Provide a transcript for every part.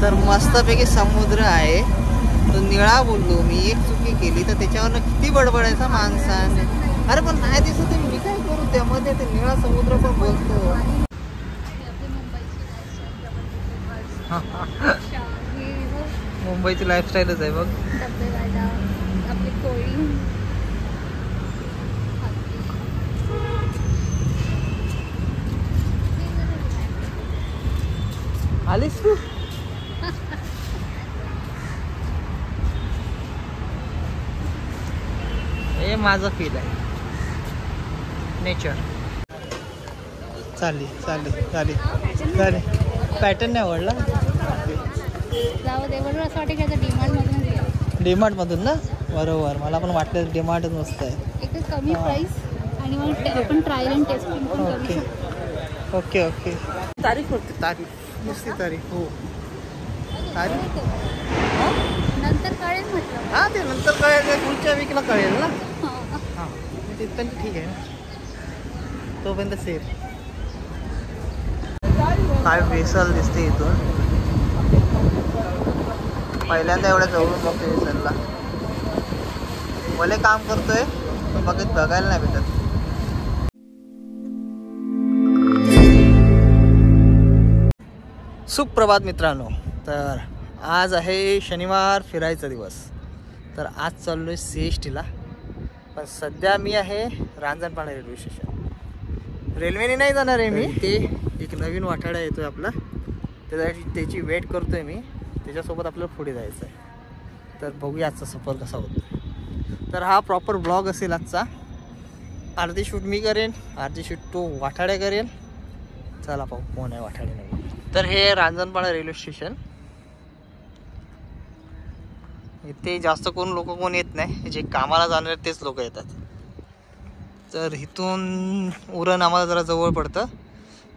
तर मस्तपैकी समुद्र आहे. तो निळा बोललो मी, एक चुकी केली तर त्याच्यावरनं किती बडबडायचा माणसाने. अरे पण नाही दिसत मी काय करू, त्यामध्ये ते निळा समुद्र पण बोलतो. मुंबईची लाईफस्टाईलच आहे बघ. आपली कोळी आलीस तू? हे माझं फील आहे, नेचर. चालली चालली चालली चालली. पॅटर्न नाही आवडला. जाऊ दे, बरोबर असं वाटतं की आता डीमार्टमधून घ्या. डीमार्टमधून ना? बरोबर, मला पण वाटलं डीमार्टच मस्त आहे. एकच कमी प्राईस आणि मग आपण ट्रायल अँड टेस्टिंग पण करू शकतो. Okay okay. तारीख होती, तारीख नुसती तारीख. हो तारीख नंतर कळेल म्हटलं. हां ते नंतर कळेल, पुढच्या वीकला कळेल ना. हां तिथपर्यंत ठीक आहे ना, तोपर्यंत सेफ. काय वेसल दिसते इथून, पहिल्यांदा एवढ्या जवळून बघते वेसलला. भले काम करतोय पण बघायला नाही भेटत. सुप्रभात मित्रांनो. तर आज आहे शनिवार, फिरायचा दिवस. तर आज चाललो आहे CSTला. पण सध्या मी आहे रांजणपाडा रेल्वे स्टेशन. रेल्वेने नाही जाणार आहे मी, ते एक नवीन वाटाडा येतो आहे आपला, त्याची वेट करतो आहे मी. त्याच्यासोबत आपल्याला पुढे जायचं आहे. तर बघूया आजचा सफर कसा होतो. तर हा प्रॉपर ब्लॉग असेल आजचा. अर्धी शूट मी करेन, अर्धी शूट तो वाटाड्या करेल. चला पाहू कोण आहे वाटाडे नाही. तर हे रांजणपाडा रेल्वे स्टेशन. इथे जास्त कोण लोक कोण येत नाही, जे कामाला जाणारे तेच लोक येतात. तर इथून उरण आम्हाला जरा जवळ पडतं,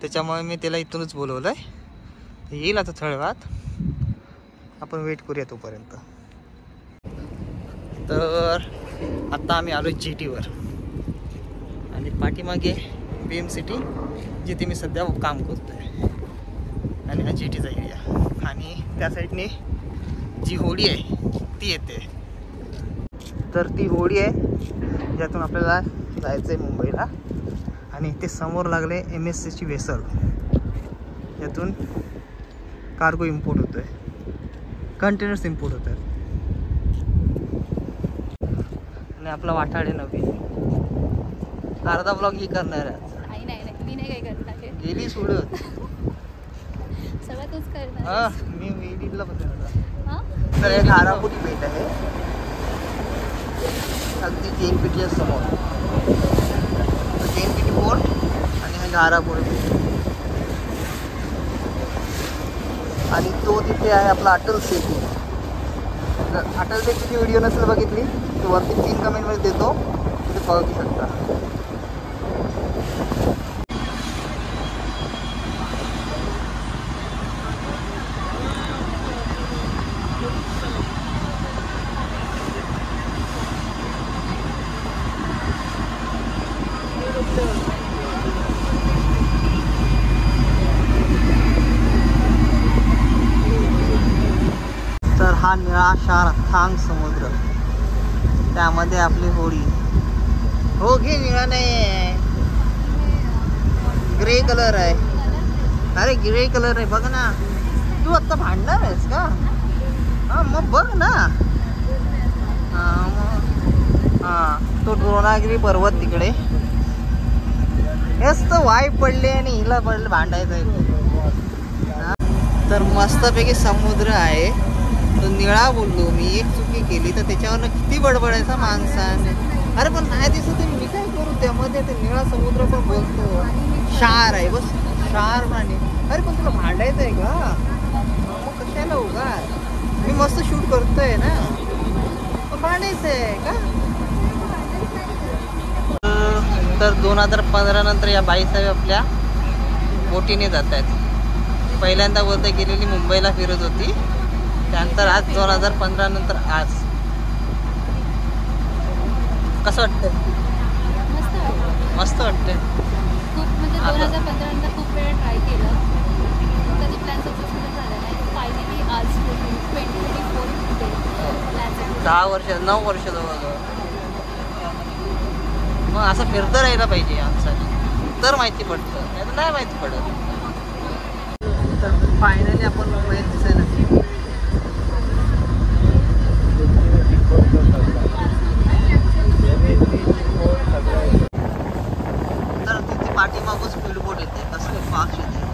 त्याच्यामुळे मी त्याला इथूनच बोलवलं आहे. येईल आता थोड्या वेळात, आपण वेट करूया तोपर्यंत. तर आत्ता आम्ही आलो GTवर आणि पाठीमागे BMCT जिथे मी सध्या काम करतो आहे. आणि हा GTचा एरिया. आणि त्या साईडने जी होडी आहे ती येते. तर ती होडी आहे ज्यातून आपल्याला जायचं आहे मुंबईला. आणि इथे समोर लागले MSCची वेसल, यातून कार्गो इम्पोर्ट होतो आहे, कंटेनर्स इम्पोर्ट होत आहेत. आणि आपला वाटाडे नवीन. अर्धा ब्लॉग ही करणार आहे. नाही मी नाही काय करणार. गेली सोडत सगळं तूच करणार. हां मी वेडीला बसणार. तर हे घारापुरी पेठ आहे अगदी JNPTच्या समोर. JNPT पोर्ट आणि हे घारापुरी पेठ. आणि तो तिथे आहे आपला अटल सेतू. जर अटल सेतूची व्हिडिओ नसेल बघितली तर वरती 3 कमेंटमध्ये देतो, तिथे बघू शकता. तर हा निळाशार अथांग समुद्र, त्यामध्ये आपली होडी. हो घे, निळा नाही आहे, ग्रे कलर आहे. अरे ग्रे कलर आहे बघ ना. तू आत्ता भांडणार आहेस का? हां मग बघ ना. हां तो द्रोणागिरी पर्वत तिकडे. हेच तर वाईट पडले आणि हिला पडले भांडायचं आहे. तर मस्तपैकी समुद्र आहे. तो निळा बोललो मी, एक चुकी केली तर त्याच्यावरनं किती बडबडायचा माणसाने. अरे पण नाही दिसत मी काय करू, त्यामध्ये ते निळा समुद्र पण बोलतो. शार आहे बस, शार प्राणी. अरे पण तुला भांडायचं आहे का? मग कशाला उगा, मी मस्त शूट करतोय ना, मग भांडायचं आहे का? तर 2015 नंतर या बाईसाहेब आपल्या बोटीने जात आहेत. पहिल्यांदा बोलता गेलेली मुंबईला फिरत होती, त्यानंतर आज 2015 नंतर आज. कसं वाटतंय? मस्त वाटतंय. खूप म्हणजे 2015 नंतर खूप वेळा ट्राय केलं, कधी प्लॅन सक्सेसफुल झाला नाही. फायनली आज 2024 10 वर्ष 9 वर्ष जवळजवळ. मग असं फिरतं राहायला पाहिजे आमसाठी, तर माहिती पडतं, नाही माहिती पडत. तर फायनली आपण मुंबईत दिसायला तर तिथे पाठीमागून स्पीड बोट येते, कसले फास्ट येते.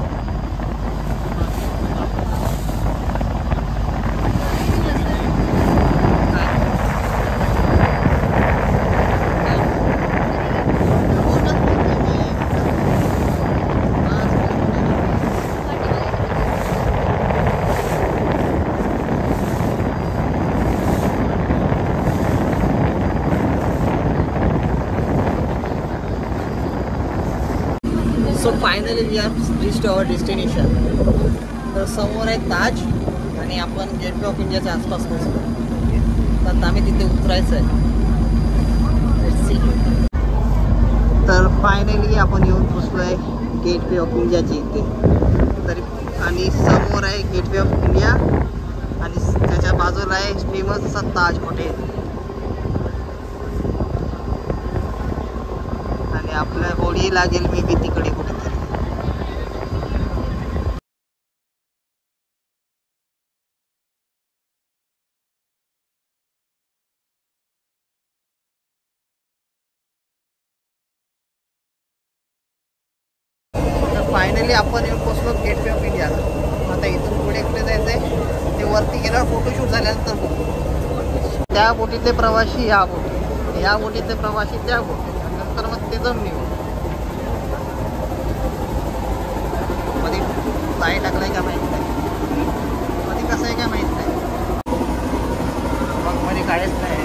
So finally we are reached our destination. तर समोर आहे ताज आणि आपण गेटवे ऑफ इंडियाच्या आसपास पोहोचलो. तर आता आम्ही तिथे उतरायचं आहे. तर फायनली आपण येऊन पोचलो आहे गेटवे ऑफ इंडियाच्या इथे. तरी आणि समोर आहे गेटवे ऑफ इंडिया आणि त्याच्या बाजूला आहे फेमस असा ताज हॉटेल. आणि आपल्या होडी लागेल मी बी तिकडे कुठेतरी. तर फायनली आपण येऊन पोचलो गेटवे ऑफ इंडियाला. आता इथून पुढे कुठे जायचं आहे ते वरती गेल्यावर फोटोशूट झाल्यानंतर बघू. त्या बोटीतले प्रवासी ह्या बोटी, ह्या बोटीतले प्रवासी त्या बोटी, नंतर मग ते जमनी मध्ये पाय टाकलाय का माहीत नाही, मध्ये कसं आहे का माहीत नाही. मग मध्ये काहीच नाही.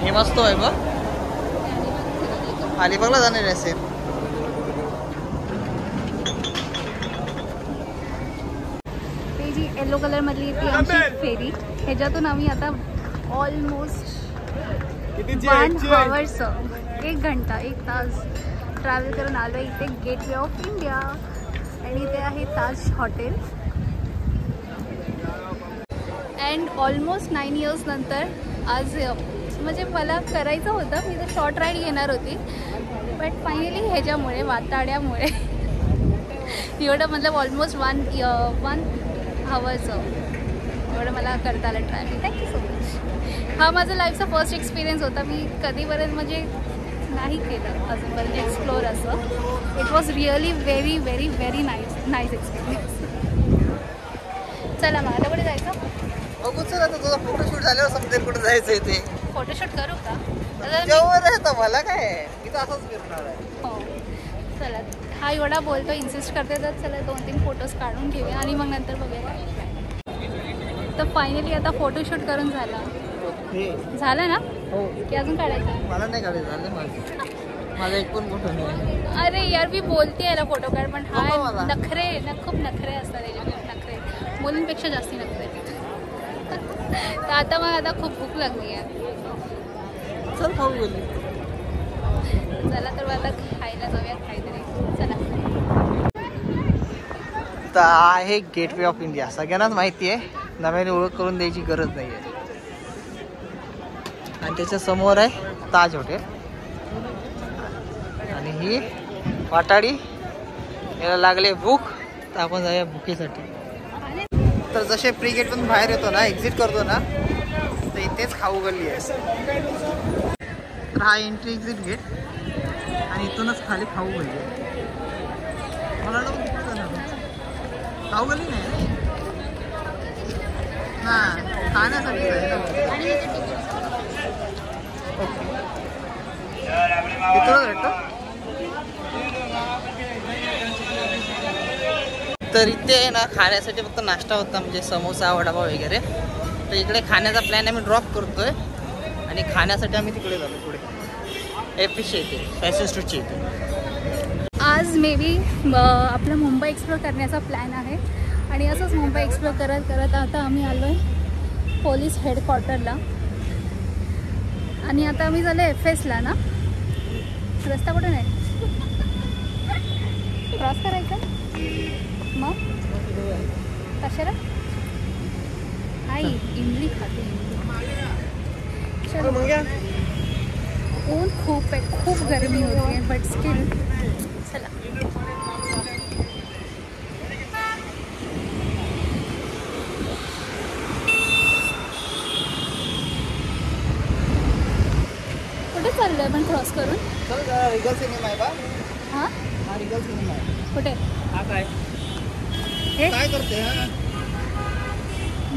हे मस्त आहे बघ, अलिबागला जाणार असेल. ते जी येलो कलर मधली ती आमची फेरी, ह्याच्यातून आम्ही आता ऑलमोस्ट 1 hours 1 घंटा 1 तास ट्रॅव्हल करून आलो इथे गेटवे ऑफ इंडिया. आणि ते आहे ताज हॉटेल. अँड ऑलमोस्ट 9 years नंतर आज म्हणजे मला करायचं होतं, मी तर शॉर्ट राईड घेणार होती, बट फायनली ह्याच्यामुळे वाताड्यामुळे एवढं मतलब ऑलमोस्ट 1 hours एवढं मला करता आलं ट्रॅव्हलिंग. Thank you so much. हा माझा लाईफचा फर्स्ट एक्सपिरियन्स होता. मी कधीपर्यंत म्हणजे नाही केलं अजूनपर्यंत एक्सप्लोअर असं. It was really very very very nice experience. चला मग आता कुठे जायचं बघू. चल आता तुझा फोटोशूट झाल्यावर समजेल कुठे जायचं आहे ते. फोटोशूट करू का? जेव्हा राहतं मला काय, मी तर असंच फिरणार आहे. हो चला, हा एवढा बोलतो, इन्सिस्ट करते, तर चला 2-3 फोटोज काढून घेऊया आणि मग नंतर बघूया. तर फायनली आता फोटोशूट करून झालं ना? हो. की अजून काढायचं? मला नाही काढायचं, झालं माझा एक पण फोटो नाही. अरे यार मी बोलते याला फोटो काढ, पण हा मला. नखरे खूप नखरे असतात नखरे, मुलींपेक्षा जास्ती नखरे. तर आता खूप भूक लागली आहे. चल खाऊ गेली. चला तर आता खायला जाऊयात काहीतरी. चला. तर आहे गेटवे ऑफ इंडिया, सगळ्यांनाच माहिती आहे, नव्याने ओळख करून द्यायची गरज नाही आहे. आणि त्याच्या समोर आहे ताज हॉटेल आणि ही वाटाडी. याला लागले भूक, तर आपण जाऊया भुकेसाठी. तर जसे प्री गेटमधून बाहेर येतो ना, एक्झिट करतो ना, तर इथेच खाऊ गल्ली आहे. तर हा एंट्री एक्झिट गेट आणि इथूनच खाली खाऊ गल्ली आहे. मला खाऊ गल्ली नाही ना, खाण्यासाठी तिथूनच भेटतो. तर इथे आहे ना खाण्यासाठी फक्त नाश्ता होता, म्हणजे समोसा वडापाव वगैरे. तर इकडे खाण्याचा प्लॅन आम्ही ड्रॉप करतोय आणि खाण्यासाठी आम्ही तिकडे जातो पुढे एफिशी येते, फॅशन स्ट्रीटची येते. आज मे बी आपला मुंबई एक्सप्लोर करण्याचा प्लॅन आहे. आणि असंच मुंबई एक्सप्लोर करत करत आता आम्ही आलो आहे पोलीस हेडक्वार्टरला. आणि आता आम्ही झालो FSला ना. रस्ता कुठे नाही क्रॉस करायचा मग कशाला आई इमली खाते. चलो ऊन खूप आहे, खूप गरमी होती आहे बट स्टील चला. कुठे चाललोय आपण क्रॉस करून? रिगल सिनेमा आहे का? हां हा रिगल सिनेमा आहे. कुठे? हा काय हे काय करते? हा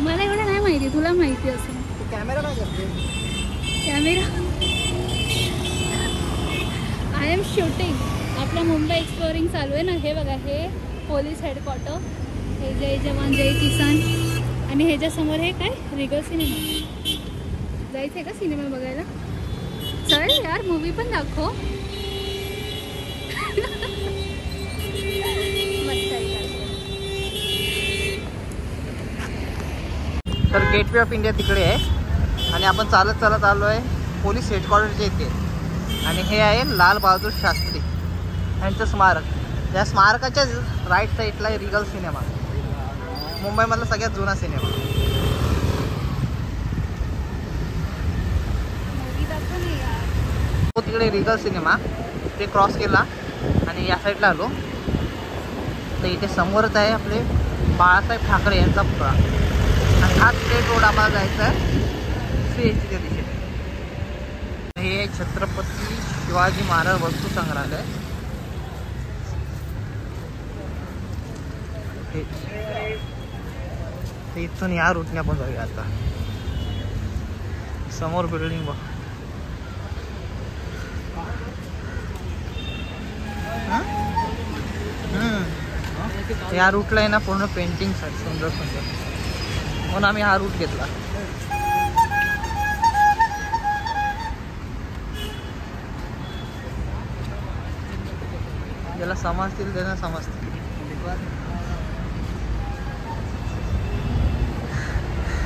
मला एवढं नाही माहिती, तुला माहिती असं. कॅमेरा काय करते? Camera I am shooting. आपलं मुंबई एक्सप्लोरिंग चालू आहे ना. हे बघा, हे पोलीस हेडक्वार्टर, हे जय जवान जय किसान, आणि ह्याच्यासमोर हे काय रिगल सिनेमा. जायचं आहे का सिनेमा बघायला? चल यार मूवी पण दाखव. मस्त आहे. तर गेटवे ऑफ इंडिया तिकडे आहे आणि आपण चालत चालत आलो आहे पोलीस हेडक्वार्टरच्या इथे. आणि हे आहे लाल बहादूर शास्त्री यांचं स्मारक. या स्मारकाच्या राईट साईडला आहे रिगल सिनेमा, मुंबईमधला सगळ्यात जुना सिनेमा. तो तिकडे रिगल सिनेमा, ते क्रॉस केला आणि या साईडला आलो तर इथे समोरच आहे आपले बाळासाहेब ठाकरे यांचा पुतळा. आणि हा स्ट्रेट रोड आम्हाला जायचा आहे CHच्या दिशेने. हे छत्रपती शिवाजी महाराज वस्तू संग्रहालय. ते इथून या रूटने आपण जाऊया. आता समोर बिल्डिंग बघ. या रूटला आहे ना पूर्ण पेंटिंग्स आहेत सुंदर सुंदर, म्हणून आम्ही हा रूट घेतला. ज्याला समजतील त्यांना समजतील.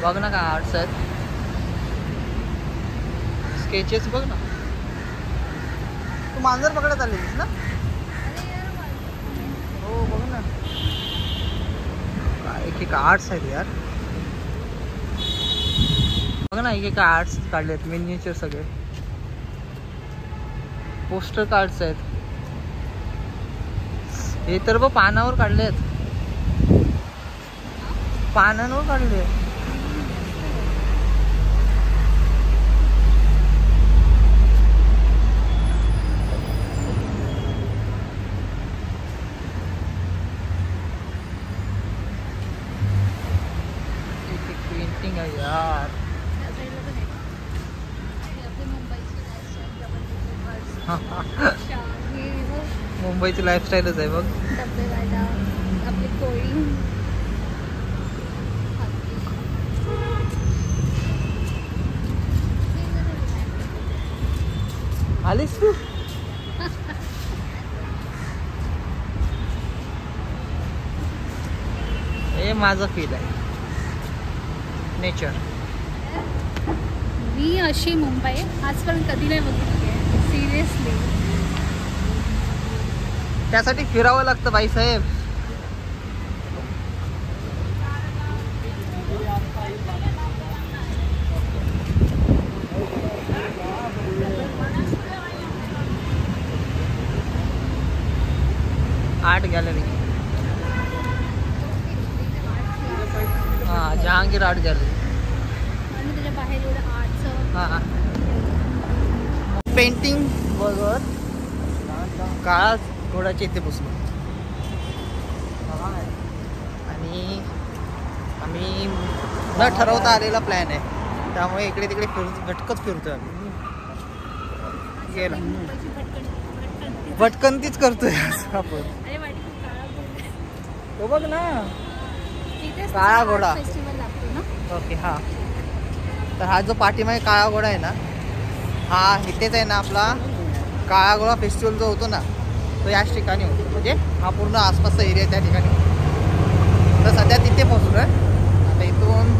बघ ना काय आर्ट्स आहेत, स्केचेस बघ ना. तू मांजर पकडत आलेलीस ना? हो बघ ना, एक एक आर्ट्स आहेत यार. बघ ना, एक एक आर्ट्स काढलेत, मिनिएचर सगळे पोस्टर कार्ड्स आहेत. हे तर बघ पानावर काढलेत, पानांवर काढले. पेंटिंग आहे यार. मुंबईची लाईफस्टाईलच आहे बघ. आपली कोळी आलीस तू? हे माझं फील आहे नेचर. मी अशी मुंबई आजपर्यंत कधी नाही बघितली आहे सिरियसली. त्यासाठी फिरावं लागतं बाईसाहेब. आर्ट गॅलरी, हां जहांगीर आर्ट गॅलरी. आणि त्याच्या बाहेर एवढं आर्टचं हां पेंटिंग बघत काळा घोडाच्या इथे बसलो. आणि आम्ही न ठरवता आलेला प्लॅन आहे, त्यामुळे इकडे तिकडे भटकत फिरतोय आम्ही. गेला भटकंतीच करतोय आपण. तो बघ ना काळा घोडा. फेस्टिवल लागतो ना. ओके हां, तर हा जो पाठीमागे काळा घोडा आहे ना, हा इथेच आहे ना आपला काळा घोडा फेस्टिवल जो होतो ना तो याच ठिकाणी होतो. म्हणजे हा पूर्ण आसपासचा एरिया त्या ठिकाणी होतो. तर सध्या तिथे पोहोचलो आहे. आता इथून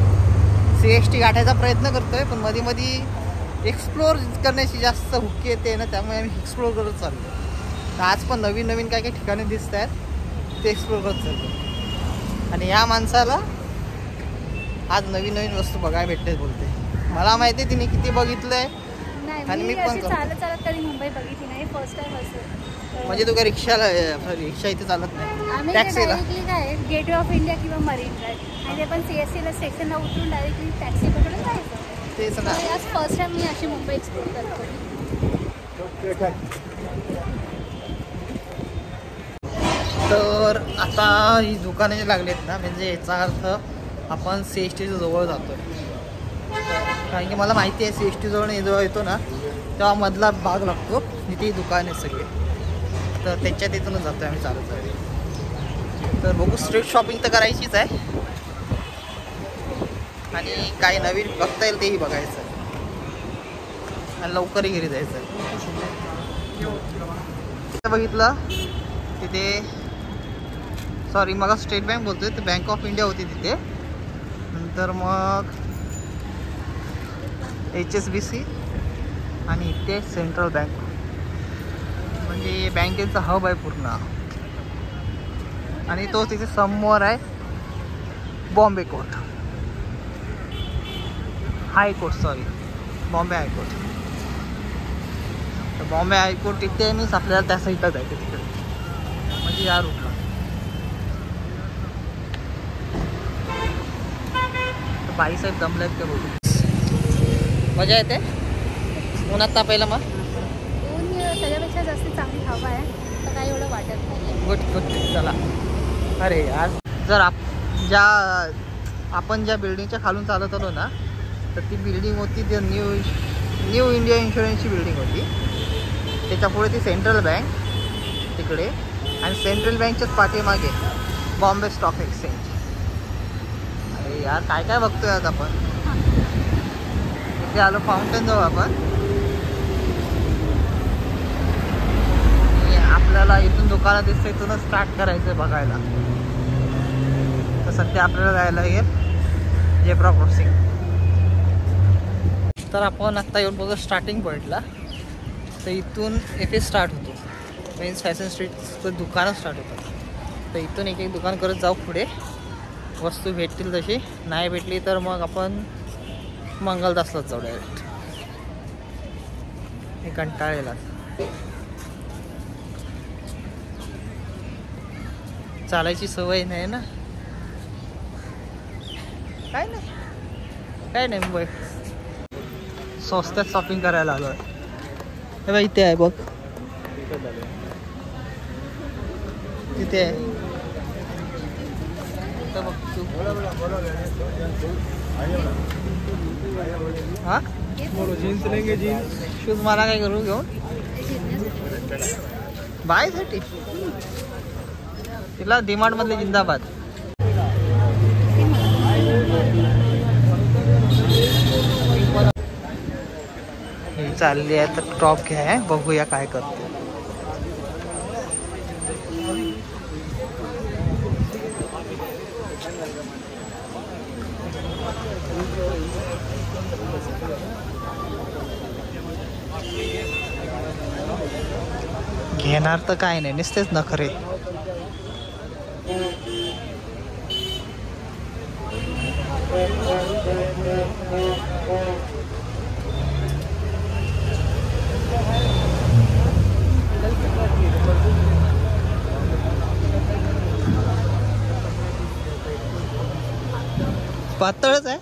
CHT गाठायचा प्रयत्न करतोय, पण मध्ये मध्ये एक्सप्लोअर करण्याची जास्त हुकी येते ना, त्यामुळे आम्ही एक्सप्लोअर करत चाललो. तर आज पण नवीन नवीन काय काय ठिकाणे दिसत आहेत ते एक्सप्लोअर करत चाललो. आणि या माणसाला आज नवीन नवीन वस्तू बघायला भेटते बोलते. मला माहिती आहे तिने किती बघितलंय. आणि मी पण चालत चालत कधी मुंबई बघितली नाही, फर्स्ट टाइम असं. म्हणजे तू काय रिक्षा इथे चालत नाही, आम्ही टॅक्सीला? डायरेक्टली काय गेटवे ऑफ इंडिया किंवा मरीन ड्राईव्ह, आणि ते पण CSTला स्टेशनला उतरून डायरेक्टली टॅक्सी पकडून जायचं. तेच ना. आज फर्स्ट टाइम मी अशी मुंबई एक्सप्लोर करतो. तर आता ही दुकानं जी लागलीत ना, म्हणजे याचा अर्थ आपण CSTच्या जवळ जातो. कारण की मला माहिती आहे CST जवळ जेव्हा येतो ना तेव्हा मधला भाग लागतो, तिथे दुकान आहे सगळे. तर त्यांच्या तिथूनच जातो आम्ही चालत चालत. तर बघू, स्ट्रीट शॉपिंग तर करायचीच आहे आणि काही नवीन बघता येईल तेही बघायचं आहे आणि लवकरही घरी जायचं आहे. बघितलं तिथे, सॉरी मग स्टेट बँक बोलतोय, तर बँक ऑफ इंडिया होती तिथे. नंतर मग HSBC आणि इथे सेंट्रल बँक, म्हणजे बँकेचा हब आहे पूर्ण. आणि तो तिथे समोर आहे Bombay court, high court, sorry Bombay high court. तर बॉम्बे हायकोर्ट इथे मीच आपल्याला त्या साईडला जायचं तिकडे, म्हणजे या रूटला. बाई साहेब दमले आहेत का बघू. मजा येते उन्हात तापायला. मग ऊन त्याच्यापेक्षा जास्त चांगली हवा आहे, तर काही एवढं वाटत नाही. गुड गुड, चला. अरे यार, जर आपण ज्या बिल्डिंगच्या खालून चालत आलो ना, तर ती बिल्डिंग होती ती न्यू इंडिया इन्शुरन्सची बिल्डिंग होती. त्याच्यापुढे ती सेंट्रल बँक तिकडे, आणि सेंट्रल बँकच्याच पाठीमागे बॉम्बे स्टॉक एक्सचेंज. अरे यार, काय काय बघतोय आज आपण. इथे आलो फाउंटेन जवळ आपण. आपल्याला इथून दुकानं दिसतं, इथूनच स्टार्ट करायचं बघायला. तर सध्या आपल्याला जायला लागेल झेब्रा क्रॉसिंग. तर आपण आत्ता येऊन बघू स्टार्टिंग पॉईंटला. तर इथून इथे स्टार्ट होतो, मीन्स फॅशन स्ट्रीटचं दुकानं स्टार्ट होतं. तर इथून एक एक दुकान करत जाऊ पुढे. वस्तू भेटतील तशी, नाही भेटली तर मग आपण मंगलदासलाच जाऊ डायरेक्ट. हे कंटाळेला, चालायची सवय नाही ना. काय नाही मुंबई स्वस्तात शॉपिंग करायला आलो आहे. हे बाई इथे आहे बघ, तिथे आहे. बघ तू. हा जीन्स लेंगे, जीन्स शूज मला काय करू घेऊन बायसाठी. तिला डिमांड मधले जिंदाबाद. चालली आहे तर टॉप घ्या, बघूया काय करते. घेणार तर काय नाही, नुसतेच नखरे. पातळच आहे.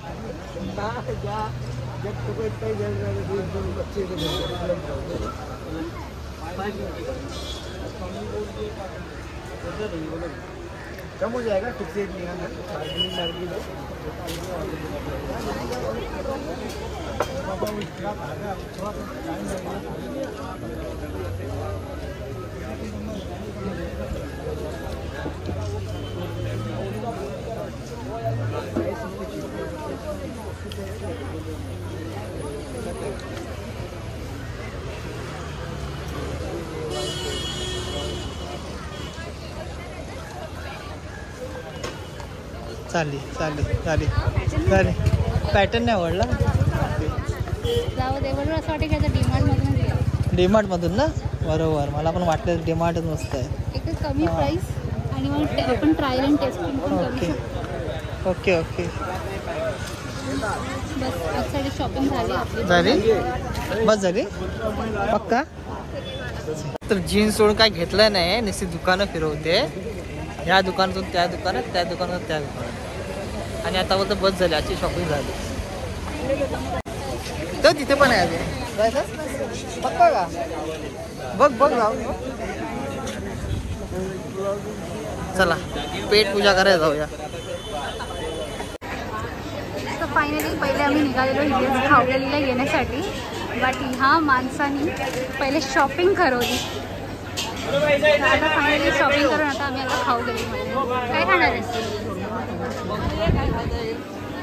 कम हो जाएगा खुद से चालेल. पॅटर्न नाही आवडला. जाऊ दे, बरोबर असं वाटतं की आता डीमार्टमधून घ्या. डीमार्टमधून ना, बरोबर. मला पण वाटलं डीमार्टच मस्त आहे. एक कमी प्राईस आणि मग आपण ट्रायल अँड टेस्टिंग पण करू ओके शकतो. Okay okay. बस आजसाठी शॉपिंग झाली आपली. झाली, बस झाली पक्का. तर जीन्स सोडून काय घेतलं नाही, नुसती दुकानं फिरवते. ह्या दुकानातून त्या दुकानात, त्या दुकानातून त्या दुकानात, आणि आता बोलतो बस झाली, आजची शॉपिंग झाली. तर तिथे पण आहे अजून जायचं पक्का का? बघ बघ जाऊ. चला पेट पूजा करायला जाऊया. तर फायनली पहिले आम्ही निघालेलो हिल्स खावलेलीला येण्यासाठी, बट ह्या माणसानी पहिले शॉपिंग करवली. आता फायनली शॉपिंग करून आता आम्ही आता खाऊ गेली. काय खाणार आहेस?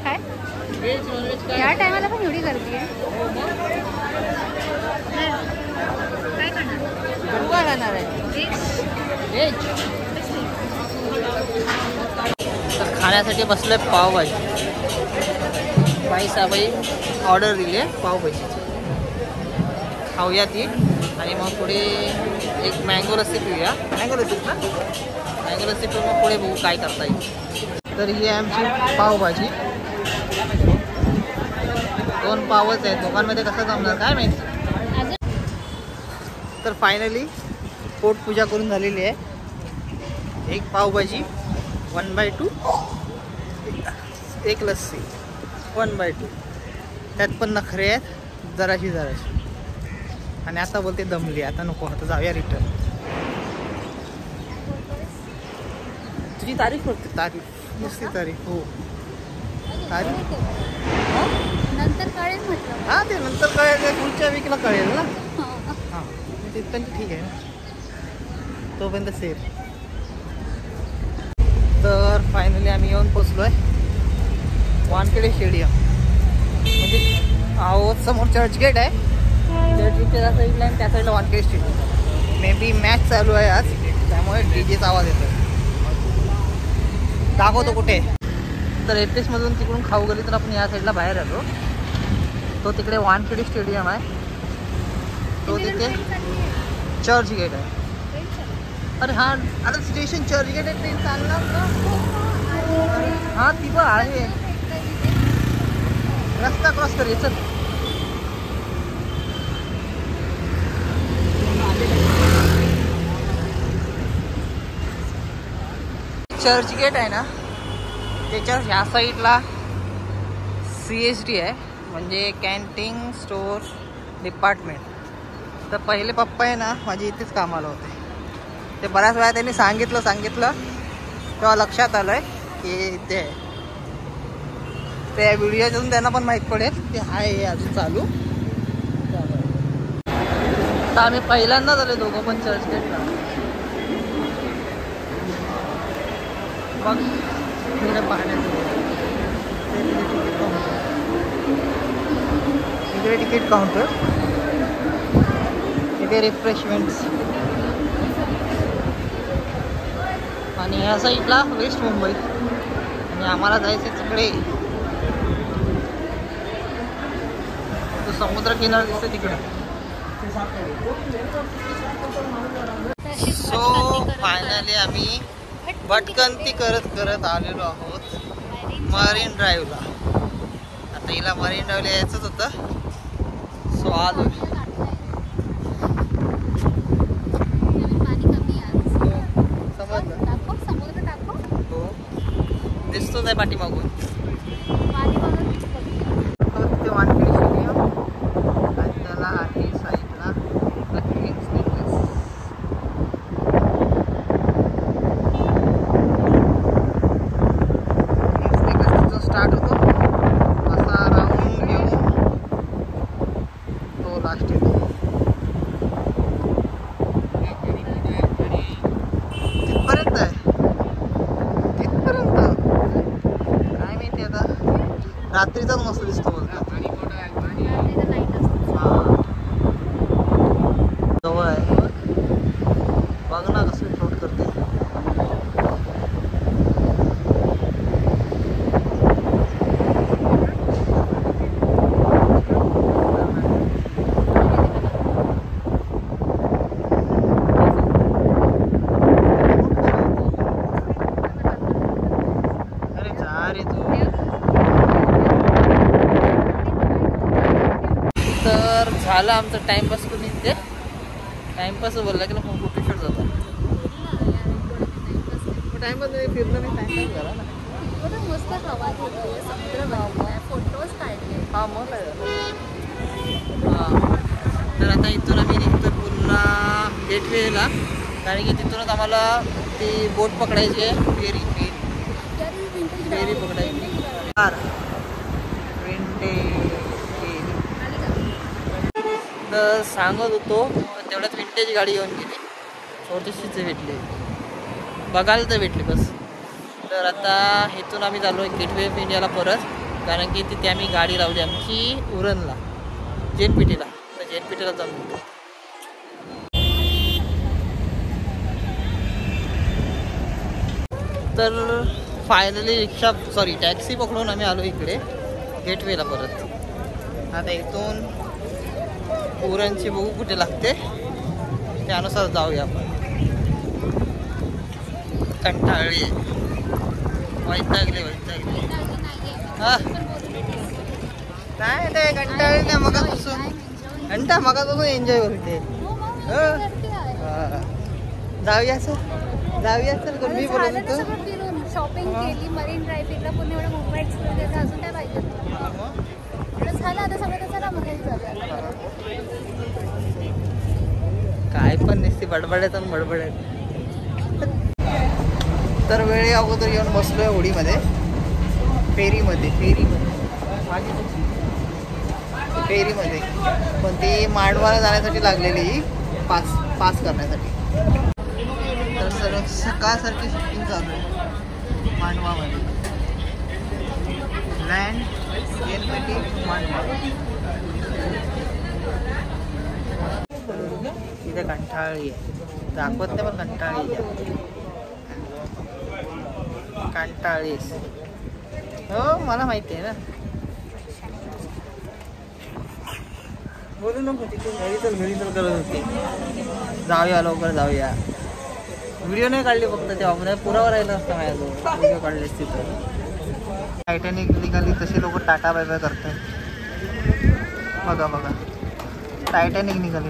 काय या टायमाला पण एवढी गर्दी आहे? काय खाणार आहे? तर खाण्यासाठी बसलोय पावभाजी. बाई साबाई ऑर्डर दिली आहे पावभाजीची, खाऊया ती. आणि मग पुढे एक मँगो लस्सी पिऊया. मँगो लस्सी ना, मँगो लस्सी पिऊन मग पुढे बघू काय करता येईल. तर ही आहे आमची पावभाजी. 2 पावच आहेत, दोघांमध्ये कसं जमणार काय माहिती. तर फायनली पोटपूजा करून झालेली आहे. एक पावभाजी 1/2, एक लस्सी 1/2. त्यात पण नखरे आहेत जराशी. आणि आता बोलते दमली, आता नको, आता जाऊया रिटर्न. तुझी तारीफ करते, तारीफ नुसती तारीफ. हो तारीफ. नंतर कळेल म्हटलं. हां ते नंतर कळेल, पुढच्या वीकला कळेल ना. हां तिथं ठीक आहे ना, तोपर्यंत सेफ. तर फायनली आम्ही येऊन पोचलो आहे वानखेडे स्टेडियम. म्हणजे आहोत समोर चर्चगेट आहे, चर्चगेटच्या त्या साईडला आणि त्या साईडला Wankhede stadium. May be match चालू आहे आज, त्यामुळे डीजेचा आवाज येतो. दाखवतो कुठे. तर एपेक्समधून तिकडून खाऊ गेली तर आपण या साईडला बाहेर आलो. तो तिकडे वानखेडे स्टेडियम आहे, तो तिथे चर्चगेट आहे. अरे हां, आता स्टेशन चर्चगेट आहे, ट्रेन चालणार ना. हां ती पण आहे, रस्ता क्रॉस कर. चल चर्चगेट आहे ना, त्याच्या ह्या साईडला CSD आहे, म्हणजे कॅन्टीन स्टोअर डिपार्टमेंट. तर पहिले पप्पा आहे ना माझे इथेच कामाला होते. ते बऱ्याच वेळा त्यांनी सांगितलं तेव्हा लक्षात आलं की इथे आहे. त्या व्हिडिओतून त्यांना पण माहीत पडेल की आहे अजून चालू. तर आम्ही पहिल्यांदाच आलो दोघं पण चर्चगेटला. बघ तिकडे पाहण्याचं, इकडे तिकीट काउंटर, इथे रिफ्रेशमेंट्स. आणि ह्या साईडला वेस्ट मुंबई. आणि आम्हाला जायचं तिकडे, तो समुद्र किनारा दिसतो तिकडे. सो फायनली आम्ही भटकंती करत आलेलो आहोत मरीन ड्राईव्हला. आता हिला मरीन ड्राईव्हला यायचंच होतं, सो आलो. दिसतोच आहे पाठीमागून. तिथे वानखेडे स्टेडियम आणि त्याला आहे साईडला किंग्स नेकलेस. किंग्स नेकलेस जो स्टार्ट होतो असा राऊंड घेऊन तो लास्ट येतो. तिथपर्यंत आहे, रात्रीचाच मस्त दिसतो बोलतात. जवळ आहे, बघ ना कसं फ्लोट करते. झालं आमचं टाइमपास करून इथे. टाइमपास बोलला की मग कुठेश्वर जातो. टाइमपास फिरलं नाही, टाइमपास झाला ना. मस्त हवा घेतली, समुद्र बघितलाय, फोटोज काढले. हा मग काय झालं. हां तर आता इथून आम्ही निघतो पुन्हा गेटवेला, कारण की तिथूनच आम्हाला ती बोट पकडायची आहे. फेरी पकडायची. तर सांगत होतो तेवढ्यात विंटेज गाडी येऊन गेली. छोटीशीच भेटली, बघायला तर भेटली बस. तर आता इथून आम्ही चाललो आहे गेटवे ऑफ इंडियाला परत, कारण की तिथे आम्ही गाडी लावली आमची उरणला, जेनपीटीला. तर जेनपीटीला जाऊन भेटतो. तर फायनली टॅक्सी पकडून आम्ही आलो इकडे गेटवेला परत. आता इथून उरणची बघू कुठे लागते, त्यानुसार जाऊया आपण. कंटाळली, वैतागली. हा नाही ते कंटाळली नाही, मगापासून एन्जॉय करते. जाऊया सर मी बोलत होतो. शॉपिंग केली, मरीन ड्राईव्ह फिरला, पुणे एवढं मुंबई एक्सप्लोर अजून काय पाहिजे झालं. आता सगळं चला मग काय पण नसते बडबड्यात. तर वेळे अगोदर येऊन बसलोय होडीमध्ये, फेरीमध्ये पण ती मांडवाला जाण्यासाठी लागलेली पास करण्यासाठी. तर सकाळसारखी शूटिंग चालू आहे मांडवामध्ये. लँड मांडवा. इथे कंटाळी आहे, दाखवत नाही पण कंटाळीस. हो मला माहिती आहे ना. बोलू नको, तिथे घरी चल करत होती. जाऊया लवकर जाऊया. व्हिडिओ नाही काढली फक्त, तेव्हा पुरावा राहिला असता माझ्याजवळ. व्हिडिओ काढलेस तिथं. टायटॅनिक निघाली तसे लोक टाटा बाय बाय करतात. बघा टायटॅनिक निघाली.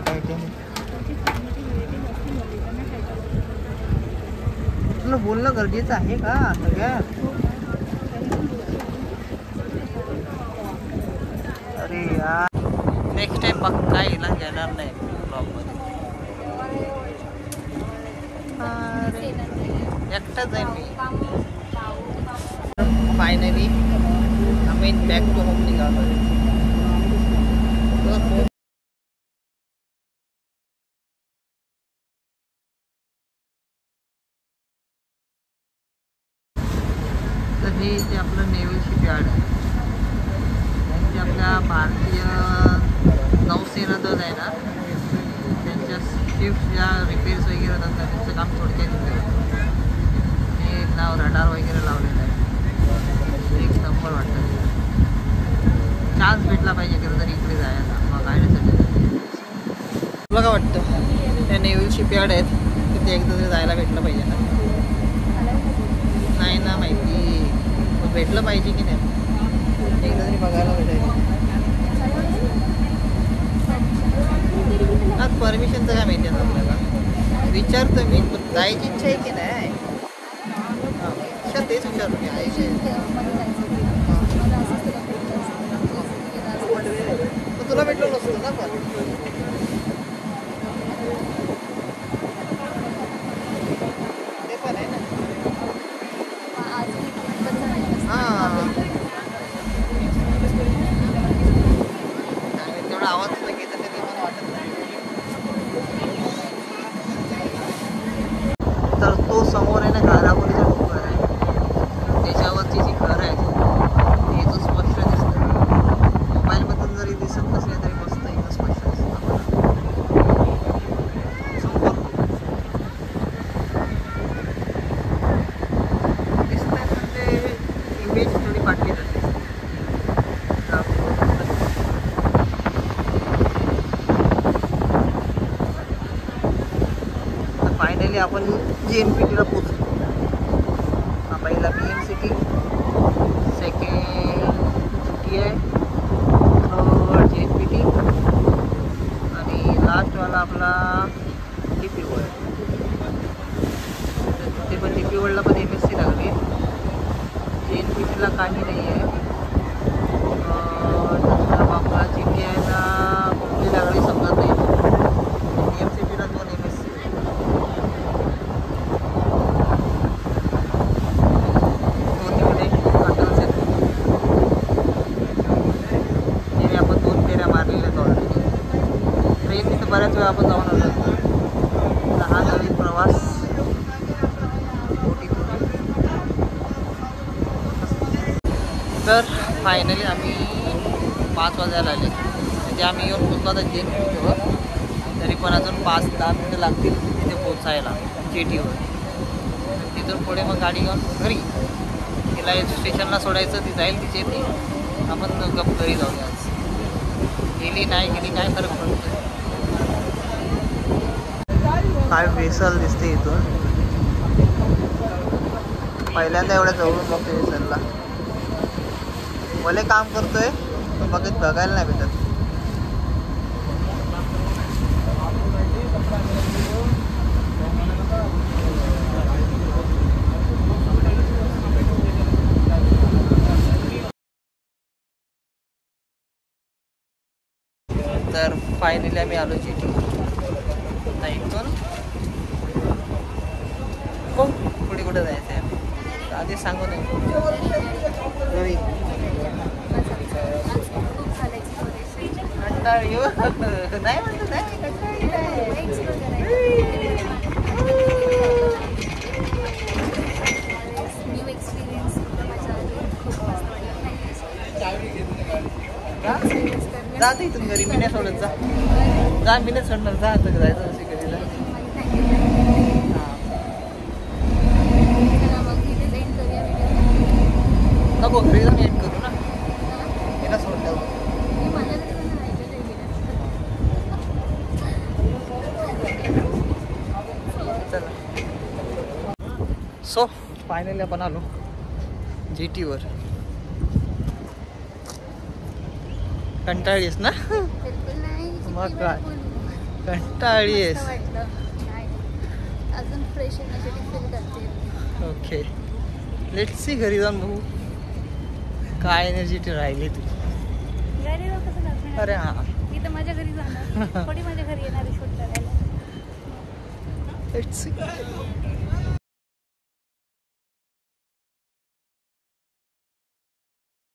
तुला बोलणं गरजेचं आहे का सगळ्यात? अरे यार, नेक्स्ट टाइम पक्का हिला घेणार नाही ब्लॉगमध्ये. एकटाच आहे मी. फायनली आम्ही बॅक टू होम निघालो. तर हे जे आपलं नेव्हल शिपयार्ड आहे, म्हणजे आपल्या भारतीय नौसेना दल आहे ना, त्यांच्या शिप्स ज्या रिपेअर्स वगैरे होतात त्यांचं काम थोडक्यात इथे होतं. हे नाव रडार वगैरे लावलेलं आहे. एक नंबर वाटतं. चान्स भेटला पाहिजे खरं तर इकडे जायला बघायसाठी. तुला काय वाटतं? त्या नेव्हल शिपयार्ड आहेत तिथे एकदा तरी जायला भेटलं पाहिजे ना? नाही ना माहिती, भेटलं पाहिजे की नाही, एकदा तरी बघायला भेटायचं. आज परमिशनचं काय माहिती आहे आपल्याला? विचारतो मी, जायची इच्छा आहे की नाही? हां तेच विचारतो मी. तुला भेटलं नसतं ना पण. ते पण आहे ना. हां तेवढा आवाज घेत तरी मला वाटत नाही. तर तो समोर आहे ना घारापुरीचा डोंगर आहे, त्याच्यावरची जी घर आहे ते जो स्पष्ट दिसतं. मोबाईलमधून जरी दिसत नसले तरी मस्त इथं स्पष्ट दिसतं. दिसतंय म्हणजे इमेज थोडी पाठली जाते. फायनली आपण जेएनपीटीला पोहोचलो. हा पहिला BMCT, second TI, third JNPT, बऱ्याच वेळा आपण जाऊन आलो. तर हा नवीन प्रवास तर फायनली आम्ही 5 वाजायला आले. म्हणजे आम्ही येऊन पोचलो आता जेटीवर. तरी पण अजून 5-10 मिनटं लागतील तिथे पोचायला जेटीवर. तिथून पुढे मग गाडी घेऊन घरी. तिला स्टेशनला सोडायचं, ती जाईल तिचे ती. आपण गप घरी जाऊया. आज गेली नाही गेली काय फरक पडतो. काय वेसल दिसते इथून. पहिल्यांदा एवढ्या जवळून बघते वेसलला. भले काम करतोय पण बघायला नाही भेटत. तर फायनली आम्ही आलो जेटी. इथून कोण पुढे कुठे जायचं आहे आधी सांगू नये. घरी कंटाळी नाही म्हणत नाही जात इथून घरी. मी नाही सोडत. जा मी नाही सोडणार. जा आता जायचं असे कधीला. नको घरी जाऊन एंड करू ना. तिला सोडलं चला. सो फायनली आपण आलो जेटीवर. कंटाळीस ना. मग काय कंटाळीस. अजून फ्रेश एनर्जेटिक फील करते. Okay let's see. घरी जाऊन बघू काय एनर्जी राहिली तुझी. घरी जाऊ कसं लागणार. अरे हां मी तर माझ्या घरी जाणार. थोडी माझ्या घरी येणार शूट करायला. Let's see.